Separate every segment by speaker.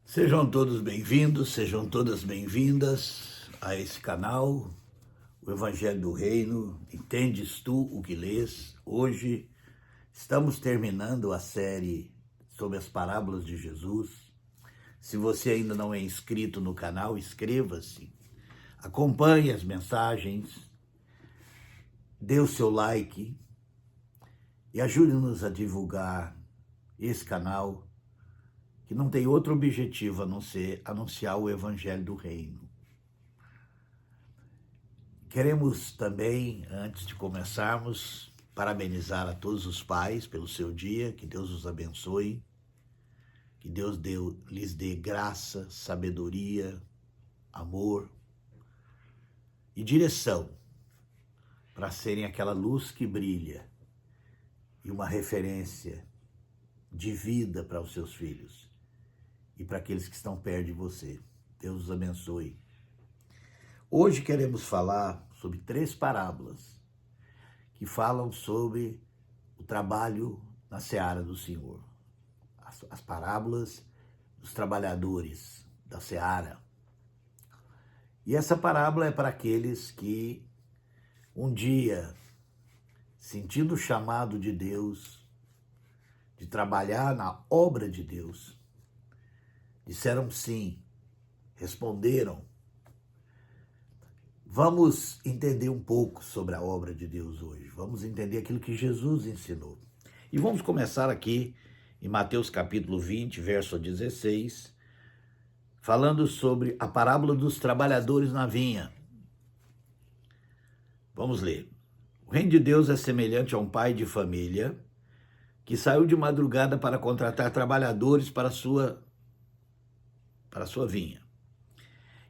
Speaker 1: Sejam todos bem-vindos, sejam todas bem-vindas a esse canal, o Evangelho do Reino. Entendes tu o que lês? Hoje estamos terminando a série sobre as parábolas de Jesus. Se você ainda não é inscrito no canal, inscreva-se, acompanhe as mensagens, dê o seu like e ajude-nos a divulgar esse canal, que não tem outro objetivo a não ser anunciar o Evangelho do Reino. Queremos também, antes de começarmos, parabenizar a todos os pais pelo seu dia, que Deus os abençoe, que Deus lhes dê graça, sabedoria, amor e direção para serem aquela luz que brilha e uma referência de vida para os seus filhos e para aqueles que estão perto de você. Deus os abençoe. Hoje queremos falar sobre 3 parábolas que falam sobre o trabalho na seara do Senhor. As parábolas dos trabalhadores da seara. E essa parábola é para aqueles que um dia, sentindo o chamado de Deus, de trabalhar na obra de Deus, disseram sim, responderam. Vamos entender um pouco sobre a obra de Deus hoje. Vamos entender aquilo que Jesus ensinou. E vamos começar aqui em Mateus capítulo 20, verso 16, falando sobre a parábola dos trabalhadores na vinha. Vamos ler. O reino de Deus é semelhante a um pai de família que saiu de madrugada para contratar trabalhadores para a sua vinha.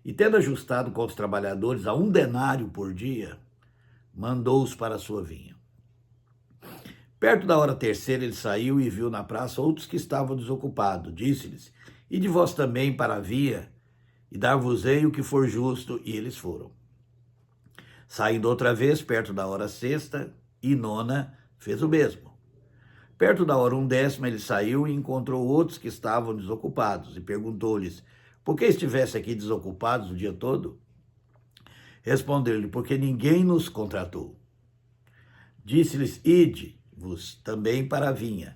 Speaker 1: E tendo ajustado com os trabalhadores a 1 denário por dia, mandou-os para a sua vinha. Perto da hora terceira ele saiu e viu na praça outros que estavam desocupados. Disse-lhes: ide vós também para a vinha, e dar-vos-ei o que for justo. E eles foram. Saindo outra vez, perto da hora sexta e nona, fez o mesmo. Perto da hora 1/10 ele saiu e encontrou outros que estavam desocupados, e perguntou-lhes: por que estivesse aqui desocupados o dia todo? Respondeu-lhe: porque ninguém nos contratou. Disse-lhes: ide-vos também para a vinha,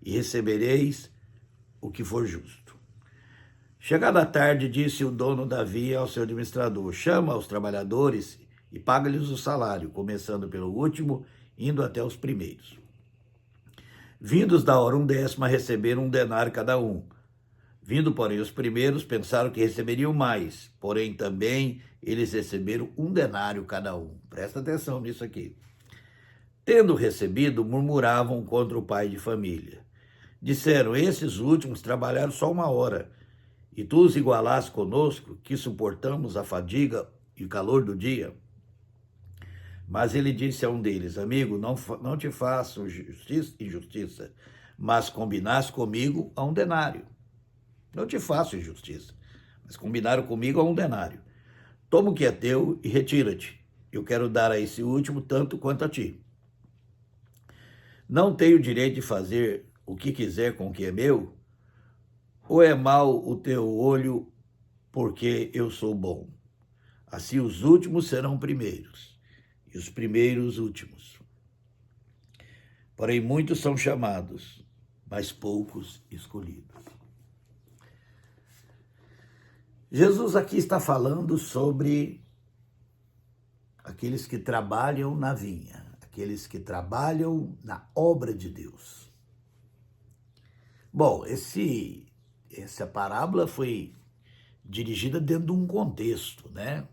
Speaker 1: e recebereis o que for justo. Chegada a tarde, disse o dono da vinha ao seu administrador: chama os trabalhadores e paga-lhes o salário, começando pelo último, indo até os primeiros. Vindos da hora 1/10 receberam 1 denário cada um. Vindo, porém, os primeiros pensaram que receberiam mais, porém também eles receberam 1 denário cada um. Presta atenção nisso aqui. Tendo recebido, murmuravam contra o pai de família. Disseram: esses últimos trabalharam só 1 hora, e tu os igualaste conosco, que suportamos a fadiga e o calor do dia? Mas ele disse a um deles: amigo, não te faço injustiça, mas combinaste comigo a 1 denário. Não te faço injustiça, mas combinaram comigo a 1 denário. Toma o que é teu e retira-te. Eu quero dar a esse último tanto quanto a ti. Não tenho direito de fazer o que quiser com o que é meu? Ou é mau o teu olho porque eu sou bom? Assim os últimos serão primeiros, e os primeiros últimos. Porém muitos são chamados, mas poucos escolhidos. Jesus aqui está falando sobre aqueles que trabalham na vinha, aqueles que trabalham na obra de Deus. Bom, essa parábola foi dirigida dentro de um contexto, né?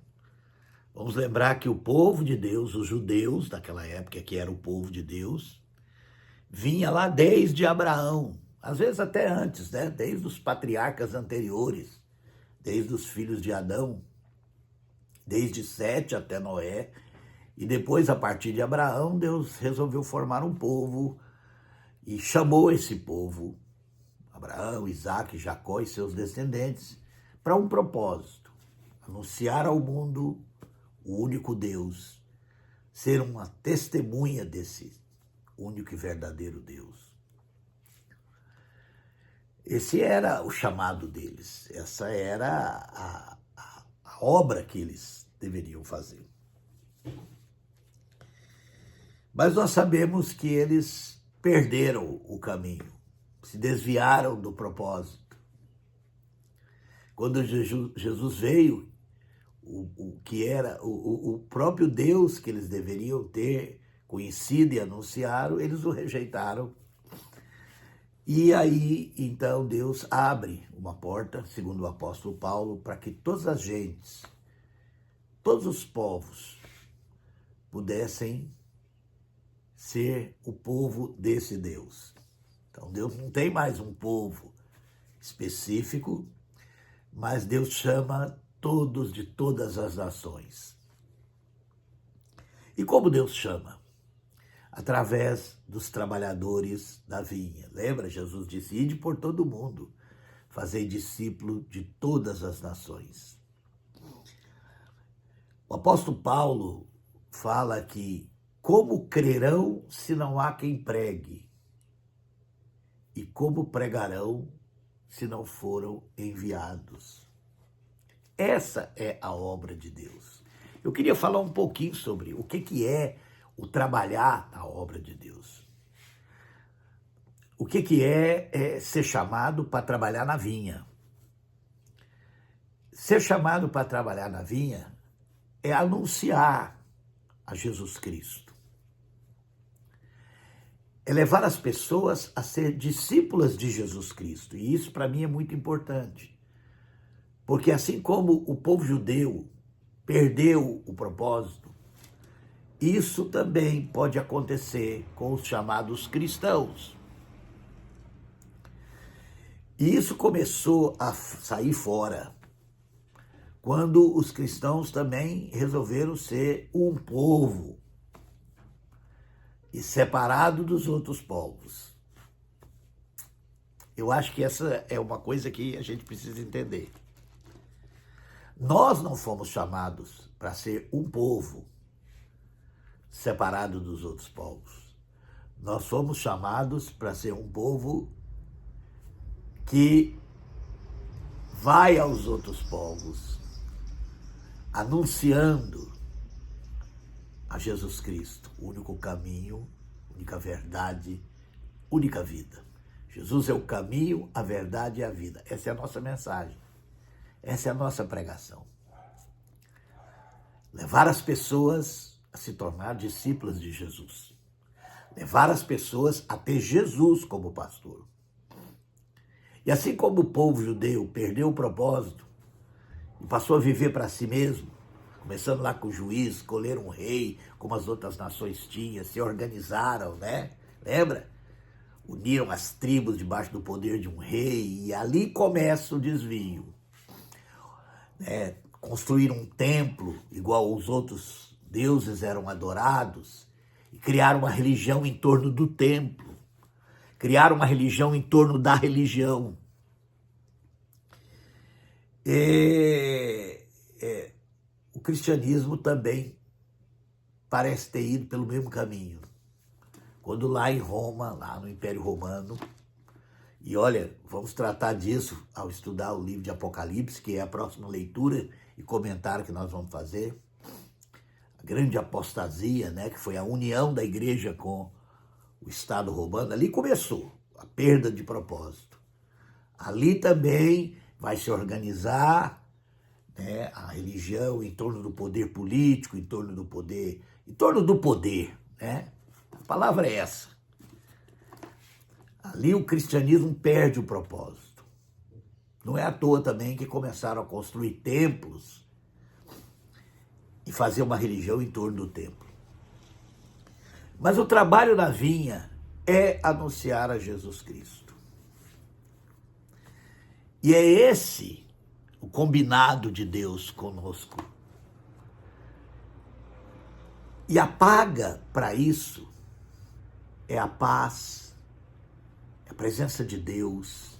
Speaker 1: Vamos lembrar que o povo de Deus, os judeus daquela época, que era o povo de Deus, vinha lá desde Abraão, às vezes até antes, né? Desde os patriarcas anteriores, desde os filhos de Adão, desde Sete até Noé, e depois, a partir de Abraão, Deus resolveu formar um povo e chamou esse povo, Abraão, Isaque, Jacó e seus descendentes, para um propósito: anunciar ao mundo o único Deus, ser uma testemunha desse único e verdadeiro Deus. Esse era o chamado deles, essa era a obra que eles deveriam fazer. Mas nós sabemos que eles perderam o caminho, se desviaram do propósito. Quando Jesus veio, o que era o próprio Deus que eles deveriam ter conhecido e anunciado, eles o rejeitaram. E aí, então, Deus abre uma porta, segundo o apóstolo Paulo, para que todas as gentes, todos os povos, pudessem ser o povo desse Deus. Então, Deus não tem mais um povo específico, mas Deus chama todos de todas as nações. E como Deus chama? Através dos trabalhadores da vinha. Lembra? Jesus disse, ide por todo mundo, fazei discípulo de todas as nações. O apóstolo Paulo fala que como crerão se não há quem pregue? E como pregarão se não foram enviados? Essa é a obra de Deus. Eu queria falar um pouquinho sobre o que é o trabalhar na obra de Deus. O que é ser chamado para trabalhar na vinha? Ser chamado para trabalhar na vinha é anunciar a Jesus Cristo. É levar as pessoas a ser discípulas de Jesus Cristo. E isso para mim é muito importante. Porque assim como o povo judeu perdeu o propósito, isso também pode acontecer com os chamados cristãos. E isso começou a sair fora quando os cristãos também resolveram ser um povo e separado dos outros povos. Eu acho que essa é uma coisa que a gente precisa entender. Nós não fomos chamados para ser um povo separado dos outros povos. Nós fomos chamados para ser um povo que vai aos outros povos, anunciando a Jesus Cristo, o único caminho, única verdade, única vida. Jesus é o caminho, a verdade e a vida. Essa é a nossa mensagem. Essa é a nossa pregação. Levar as pessoas a se tornar discípulas de Jesus. Levar as pessoas a ter Jesus como pastor. E assim como o povo judeu perdeu o propósito e passou a viver para si mesmo, começando lá com o juiz, escolheram um rei, como as outras nações tinham, se organizaram, né? Lembra? Uniram as tribos debaixo do poder de um rei e ali começa o desvio. Construíram um templo igual os outros deuses eram adorados e criaram uma religião em torno do templo. Criaram uma religião em torno da religião. O cristianismo também parece ter ido pelo mesmo caminho. Quando lá em Roma, lá no Império Romano, e olha, vamos tratar disso ao estudar o livro de Apocalipse, que é a próxima leitura e comentário que nós vamos fazer. A grande apostasia, né, que foi a união da igreja com o Estado romano, ali começou a perda de propósito. Ali também vai se organizar, né, a religião em torno do poder político, em torno do poder, né? A palavra é essa. Ali o cristianismo perde o propósito. Não é à toa também que começaram a construir templos e fazer uma religião em torno do templo. Mas o trabalho na vinha é anunciar a Jesus Cristo. E é esse o combinado de Deus conosco. E a paga para isso é a paz, é a presença de Deus,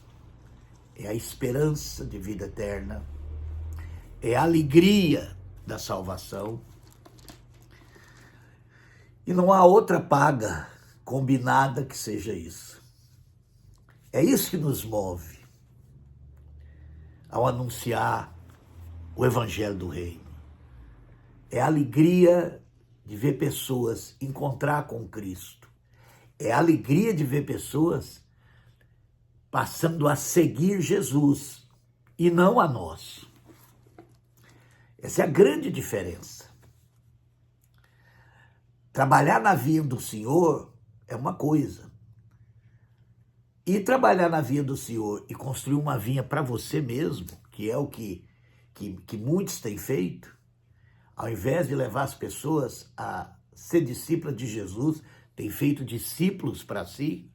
Speaker 1: é a esperança de vida eterna, é a alegria da salvação. E não há outra paga combinada que seja isso. É isso que nos move. ao anunciar o evangelho do reino. É a alegria de ver pessoas encontrar com Cristo. É a alegria de ver pessoas passando a seguir Jesus e não a nós. Essa é a grande diferença. Trabalhar na vinha do Senhor é uma coisa. E trabalhar na vinha do Senhor e construir uma vinha para você mesmo, que é o que muitos têm feito, ao invés de levar as pessoas a ser discípulas de Jesus, tem feito discípulos para si.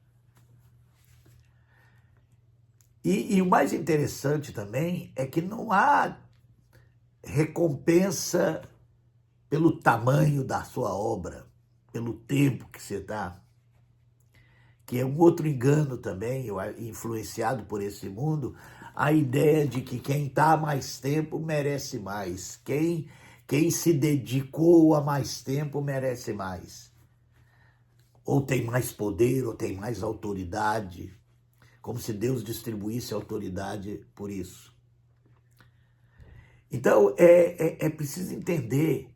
Speaker 1: E o mais interessante também é que não há recompensa pelo tamanho da sua obra, pelo tempo que você dá, que é um outro engano também, influenciado por esse mundo, a ideia de que quem está há mais tempo merece mais, quem se dedicou a mais tempo merece mais, ou tem mais poder, ou tem mais autoridade, como se Deus distribuísse autoridade por isso. Então, é preciso entender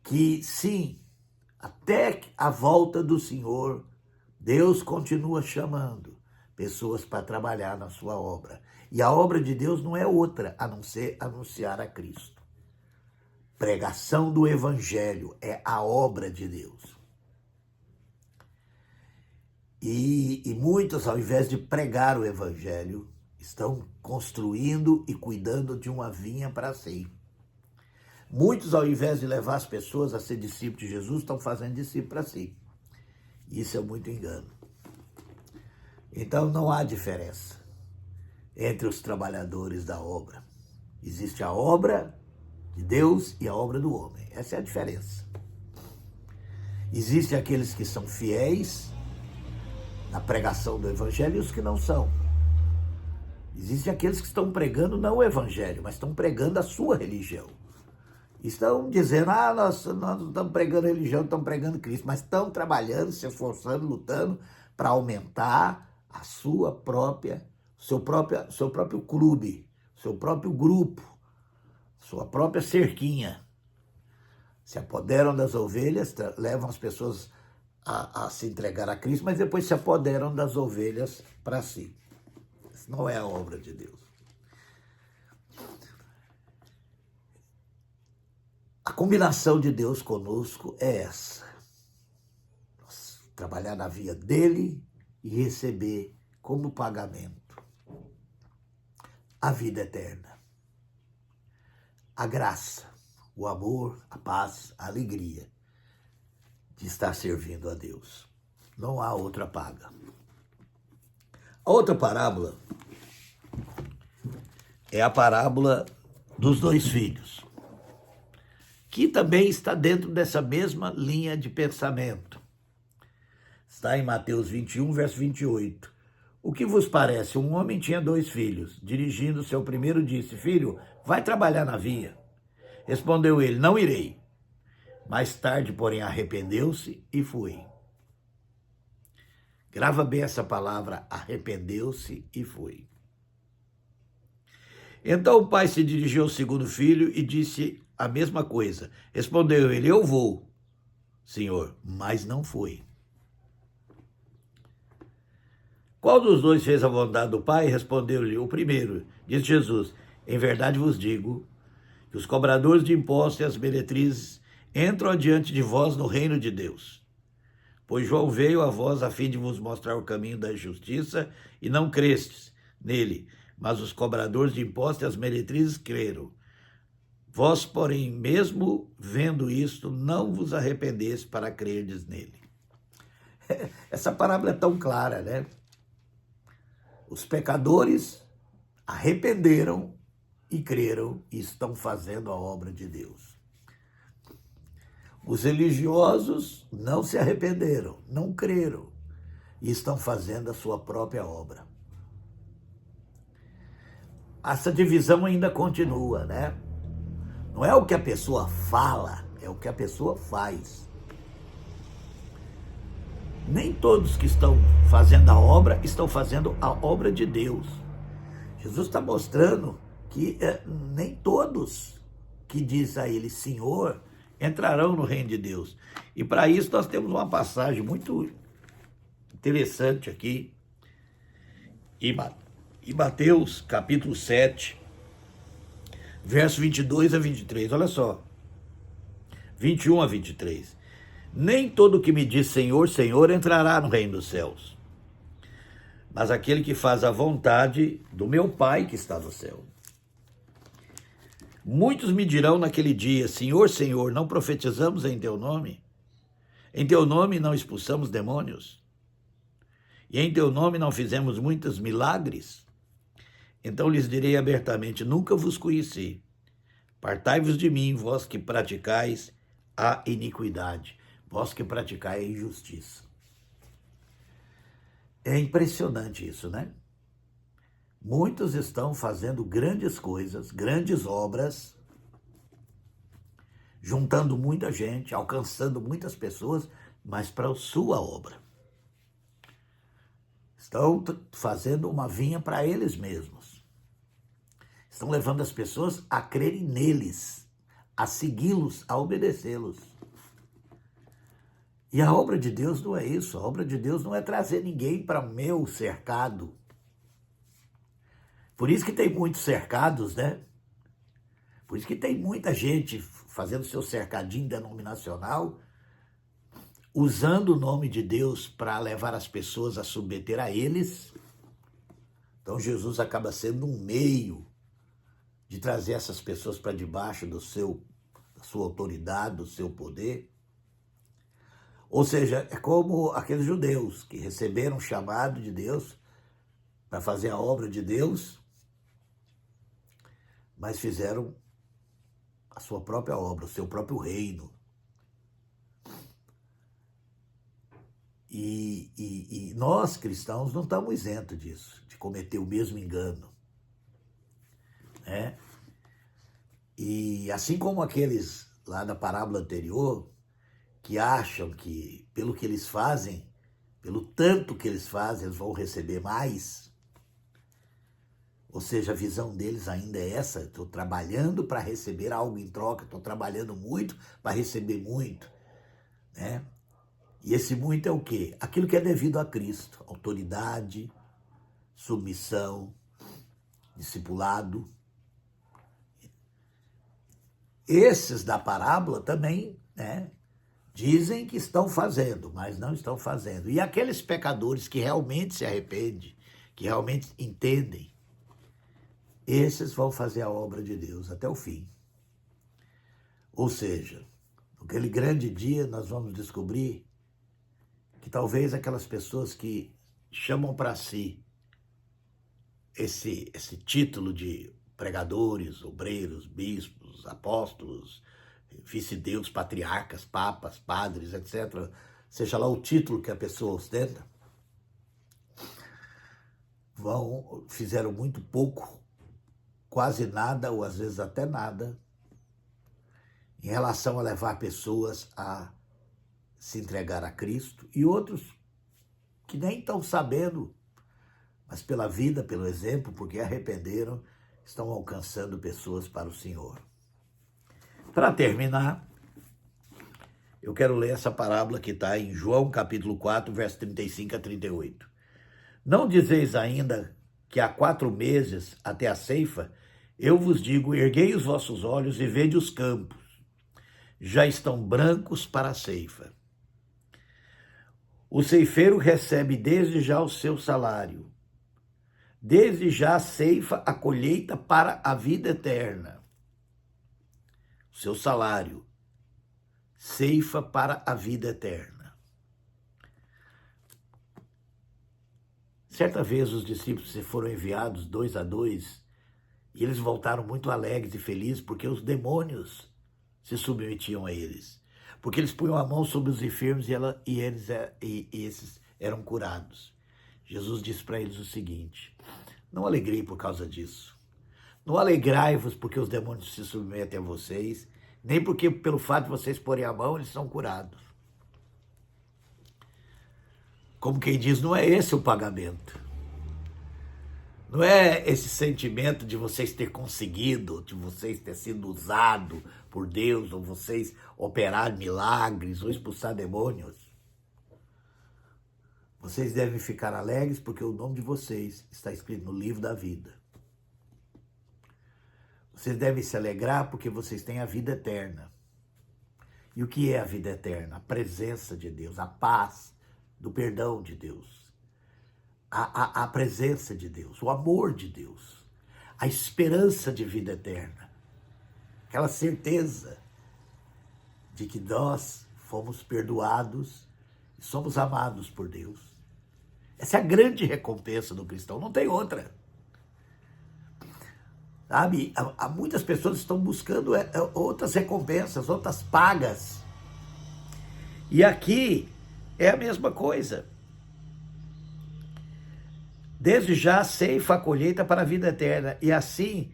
Speaker 1: que, sim, até a volta do Senhor, Deus continua chamando pessoas para trabalhar na sua obra. E a obra de Deus não é outra, a não ser anunciar a Cristo. Pregação do Evangelho é a obra de Deus. E muitos, ao invés de pregar o Evangelho, estão construindo e cuidando de uma vinha para si. Muitos, ao invés de levar as pessoas a ser discípulos de Jesus, estão fazendo discípulos para si. Isso é muito engano. Então não há diferença entre os trabalhadores da obra. Existe a obra de Deus e a obra do homem. Essa é a diferença. Existem aqueles que são fiéis na pregação do Evangelho e os que não são. Existem aqueles que estão pregando não o Evangelho, mas estão pregando a sua religião. Estão dizendo, nós não estamos pregando religião, estamos pregando Cristo, mas estão trabalhando, se esforçando, lutando para aumentar a seu próprio clube, seu próprio grupo, sua própria cerquinha. Se apoderam das ovelhas, levam as pessoas a se entregar a Cristo, mas depois se apoderam das ovelhas para si. Isso não é a obra de Deus. A combinação de Deus conosco é essa. Trabalhar na via dele e receber como pagamento a vida eterna, a graça, o amor, a paz, a alegria de estar servindo a Deus. Não há outra paga. A outra parábola é a parábola dos 2 filhos, que também está dentro dessa mesma linha de pensamento. Está em Mateus 21, verso 28. O que vos parece? Um homem tinha 2 filhos. Dirigindo-se ao primeiro, disse: Filho, vai trabalhar na vinha. Respondeu ele: Não irei. Mais tarde, porém, arrependeu-se e foi. Grava bem essa palavra, arrependeu-se e foi. Então o pai se dirigiu ao segundo filho e disse a mesma coisa. Respondeu ele: Eu vou, senhor, mas não foi. Qual dos 2 fez a vontade do pai? Respondeu-lhe o primeiro. Disse Jesus: Em verdade vos digo que os cobradores de impostos e as meretrizes entram adiante de vós no reino de Deus. Pois João veio a vós a fim de vos mostrar o caminho da justiça e não crestes nele, mas os cobradores de impostos e as meretrizes creram. Vós, porém, mesmo vendo isto, não vos arrependeste para crerdes nele. Essa parábola é tão clara, né? Os pecadores arrependeram e creram e estão fazendo a obra de Deus. Os religiosos não se arrependeram, não creram e estão fazendo a sua própria obra. Essa divisão ainda continua, né? Não é o que a pessoa fala, é o que a pessoa faz. Nem todos que estão fazendo a obra estão fazendo a obra de Deus. Jesus está mostrando que nem todos que diz a ele Senhor entrarão no reino de Deus. E para isso nós temos uma passagem muito interessante aqui, em Mateus capítulo 7, verso 22 a 23, olha só, 21 a 23. Nem todo que me diz Senhor, Senhor entrará no reino dos céus, mas aquele que faz a vontade do meu Pai que está no céu. Muitos me dirão naquele dia, Senhor, Senhor, não profetizamos em teu nome? Em teu nome não expulsamos demônios? E em teu nome não fizemos muitos milagres? Então lhes direi abertamente, nunca vos conheci. Partai-vos de mim, vós que praticais a iniquidade, vós que praticais a injustiça. É impressionante isso, né? Muitos estão fazendo grandes coisas, grandes obras, juntando muita gente, alcançando muitas pessoas, mas para a sua obra. Estão fazendo uma vinha para eles mesmos. Estão levando as pessoas a crerem neles, a segui-los, a obedecê-los. E a obra de Deus não é isso. A obra de Deus não é trazer ninguém para o meu cercado. Por isso que tem muitos cercados, né? Por isso que tem muita gente fazendo seu cercadinho denominacional, usando o nome de Deus para levar as pessoas a submeter a eles. Então Jesus acaba sendo um meio de trazer essas pessoas para debaixo da sua autoridade, do seu poder. Ou seja, é como aqueles judeus que receberam o chamado de Deus para fazer a obra de Deus, mas fizeram a sua própria obra, o seu próprio reino. E nós, cristãos, não estamos isentos disso, de cometer o mesmo engano. Né? E assim como aqueles lá da parábola anterior, que acham que pelo que eles fazem, pelo tanto que eles fazem, eles vão receber mais. Ou seja, a visão deles ainda é essa, estou trabalhando para receber algo em troca, estou trabalhando muito para receber muito. Né? E esse muito é o quê? Aquilo que é devido a Cristo, autoridade, submissão, discipulado. Esses da parábola também, né? Dizem que estão fazendo, mas não estão fazendo. E aqueles pecadores que realmente se arrependem, que realmente entendem, esses vão fazer a obra de Deus até o fim. Ou seja, naquele grande dia nós vamos descobrir que talvez aquelas pessoas que chamam para si esse título de pregadores, obreiros, bispos, apóstolos, vice-deus, patriarcas, papas, padres, etc., seja lá o título que a pessoa ostenta, fizeram muito pouco, quase nada, ou às vezes até nada, em relação a levar pessoas a se entregar a Cristo, e outros que nem estão sabendo, mas pela vida, pelo exemplo, porque arrependeram, estão alcançando pessoas para o Senhor. Para terminar, eu quero ler essa parábola que está em João capítulo 4, verso 35 a 38. Não dizeis ainda que há 4 meses até a ceifa? Eu vos digo, erguei os vossos olhos e vede os campos, já estão brancos para a ceifa. O ceifeiro recebe desde já o seu salário, desde já ceifa a colheita para a vida eterna. O seu salário, ceifa para a vida eterna. Certa vez os discípulos foram enviados 2 a 2 e eles voltaram muito alegres e felizes porque os demônios se submetiam a eles. Porque eles punham a mão sobre os enfermos e esses eram curados. Jesus disse para eles o seguinte, não alegrei por causa disso. Não alegrai-vos porque os demônios se submetem a vocês, nem porque pelo fato de vocês porem a mão, eles são curados. Como quem diz, não é esse o pagamento. Não é esse sentimento de vocês ter conseguido, de vocês ter sido usado por Deus, ou vocês operar milagres, ou expulsar demônios. Vocês devem ficar alegres porque o nome de vocês está escrito no livro da vida. Vocês devem se alegrar porque vocês têm a vida eterna. E o que é a vida eterna? A presença de Deus, a paz do perdão de Deus. A presença de Deus, o amor de Deus, a esperança de vida eterna, aquela certeza de que nós fomos perdoados e somos amados por Deus. Essa é a grande recompensa do cristão, não tem outra. Sabe, há muitas pessoas que estão buscando outras recompensas, outras pagas. E aqui é a mesma coisa. Desde já ceifa a colheita para a vida eterna, e assim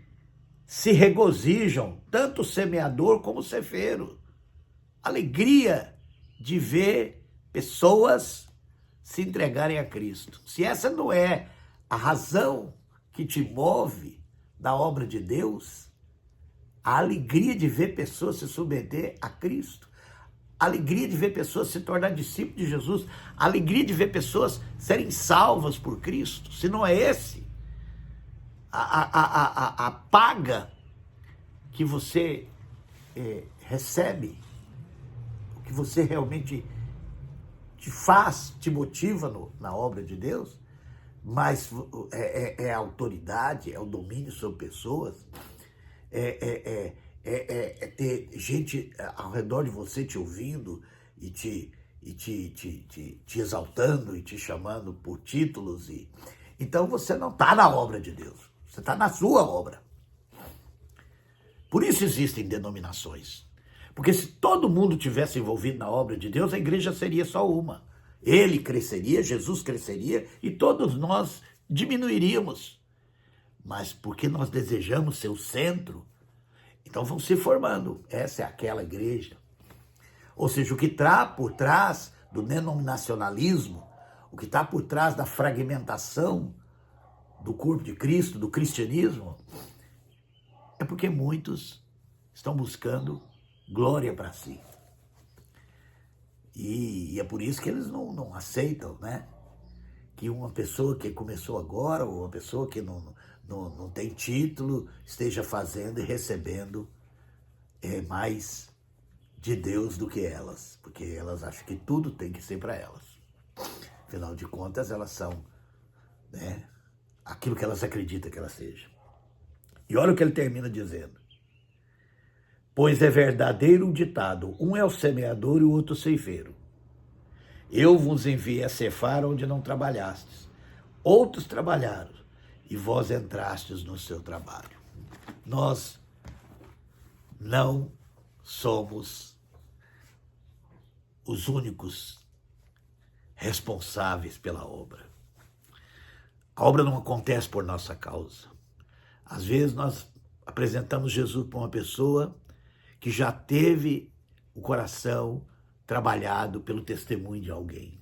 Speaker 1: se regozijam tanto o semeador como o ceifeiro. Alegria de ver pessoas se entregarem a Cristo. Se essa não é a razão que te move da obra de Deus, a alegria de ver pessoas se submeter a Cristo, a alegria de ver pessoas se tornar discípulos de Jesus, a alegria de ver pessoas serem salvas por Cristo, se não é esse a paga que você recebe, o que você realmente te faz, te motiva na obra de Deus, mas é a autoridade, é o domínio sobre pessoas, é ter gente ao redor de você te ouvindo e te exaltando e te chamando por títulos. Então você não está na obra de Deus, você está na sua obra. Por isso existem denominações. Porque se todo mundo tivesse envolvido na obra de Deus, a igreja seria só uma. Ele cresceria, Jesus cresceria e todos nós diminuiríamos. Mas porque nós desejamos ser o centro, então vão se formando. Essa é aquela igreja. Ou seja, o que está por trás do denominacionalismo, o que está por trás da fragmentação do corpo de Cristo, do cristianismo, é porque muitos estão buscando glória para si. E é por isso que eles não aceitam, né? Que uma pessoa que começou agora, ou uma pessoa que não tem título, esteja fazendo e recebendo mais de Deus do que elas. Porque elas acham que tudo tem que ser para elas. Afinal de contas, elas são, né, aquilo que elas acreditam que elas sejam. E olha o que ele termina dizendo. Pois é verdadeiro o ditado, um é o semeador e o outro o ceifeiro. Eu vos enviei a ceifar onde não trabalhastes. Outros trabalharam, e vós entrastes no seu trabalho. Nós não somos os únicos responsáveis pela obra. A obra não acontece por nossa causa. Às vezes nós apresentamos Jesus para uma pessoa que já teve o coração trabalhado pelo testemunho de alguém.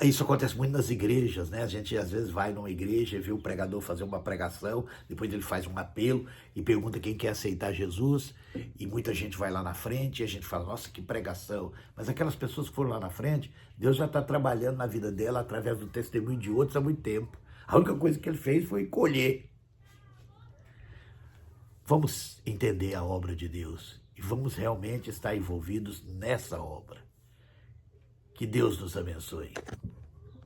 Speaker 1: Isso acontece muito nas igrejas, né? A gente às vezes vai numa igreja e vê o pregador fazer uma pregação, depois ele faz um apelo e pergunta quem quer aceitar Jesus, e muita gente vai lá na frente e a gente fala, nossa, que pregação. Mas aquelas pessoas que foram lá na frente, Deus já está trabalhando na vida dela através do testemunho de outros há muito tempo. A única coisa que ele fez foi colher. Vamos entender a obra de Deus e vamos realmente estar envolvidos nessa obra. Que Deus nos abençoe.